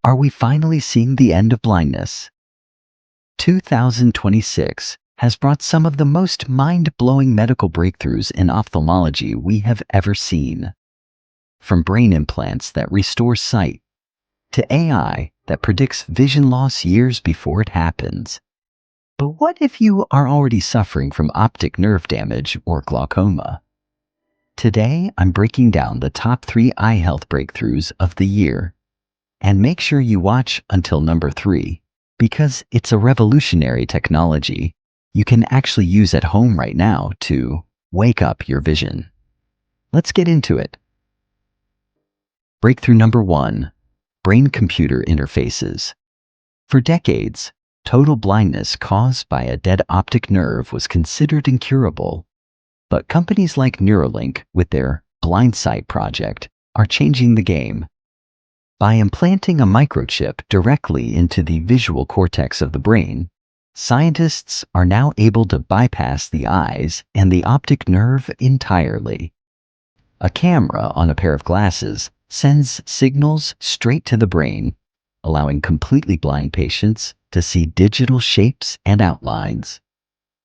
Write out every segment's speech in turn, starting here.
Are we finally seeing the end of blindness? 2026 has brought some of the most mind-blowing medical breakthroughs in ophthalmology we have ever seen. From brain implants that restore sight, to AI that predicts vision loss years before it happens. But what if you are already suffering from optic nerve damage or glaucoma? Today, I'm breaking down the top 3 eye health breakthroughs of the year. And make sure you watch until number 3, because it's a revolutionary technology you can actually use at home right now to wake up your vision. Let's get into it. Breakthrough number 1, brain-computer interfaces. For decades, total blindness caused by a dead optic nerve was considered incurable. But companies like Neuralink, with their Blind Sight project, are changing the game. By implanting a microchip directly into the visual cortex of the brain, scientists are now able to bypass the eyes and the optic nerve entirely. A camera on a pair of glasses sends signals straight to the brain, allowing completely blind patients to see digital shapes and outlines.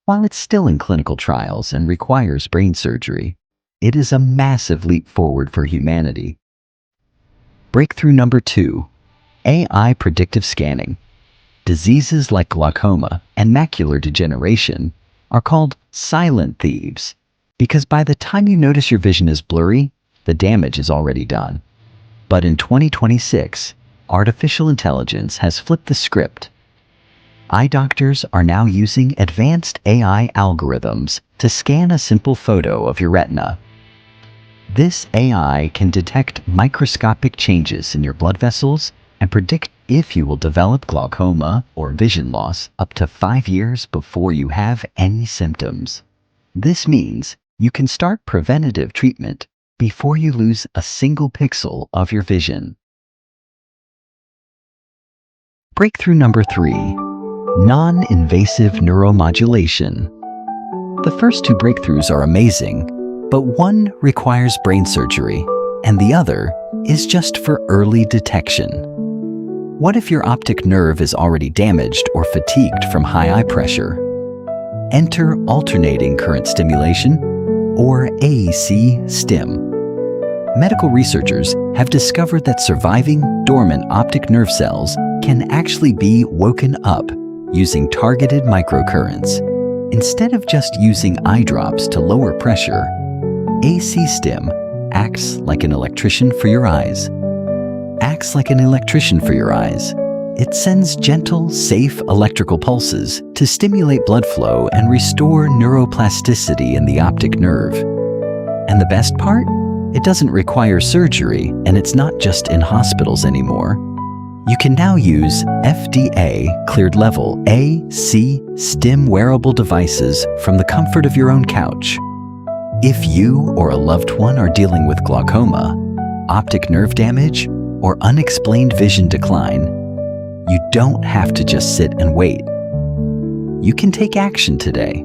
While it's still in clinical trials and requires brain surgery, it is a massive leap forward for humanity. Breakthrough number 2, AI predictive scanning. Diseases like glaucoma and macular degeneration are called silent thieves because by the time you notice your vision is blurry, the damage is already done. But in 2026, artificial intelligence has flipped the script. Eye doctors are now using advanced AI algorithms to scan a simple photo of your retina. This AI can detect microscopic changes in your blood vessels and predict if you will develop glaucoma or vision loss up to 5 years before you have any symptoms. This means you can start preventative treatment before you lose a single pixel of your vision. Breakthrough number 3, non-invasive neuromodulation. The first 2 breakthroughs are amazing, but one requires brain surgery, and the other is just for early detection. What if your optic nerve is already damaged or fatigued from high eye pressure? Enter alternating current stimulation, or AC STIM. Medical researchers have discovered that surviving dormant optic nerve cells can actually be woken up using targeted microcurrents. Instead of just using eye drops to lower pressure, AC STIM acts like an electrician for your eyes. It sends gentle, safe electrical pulses to stimulate blood flow and restore neuroplasticity in the optic nerve. And the best part? It doesn't require surgery, and it's not just in hospitals anymore. You can now use FDA-cleared level AC STIM wearable devices from the comfort of your own couch. If you or a loved one are dealing with glaucoma, optic nerve damage, or unexplained vision decline, you don't have to just sit and wait. You can take action today.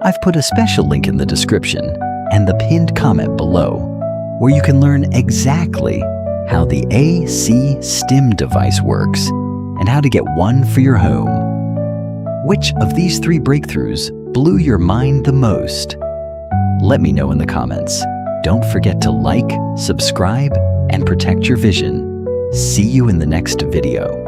I've put a special link in the description and the pinned comment below, where you can learn exactly how the AC STIM device works and how to get one for your home. Which of these 3 breakthroughs blew your mind the most? Let me know in the comments. Don't forget to like, subscribe, and protect your vision. See you in the next video.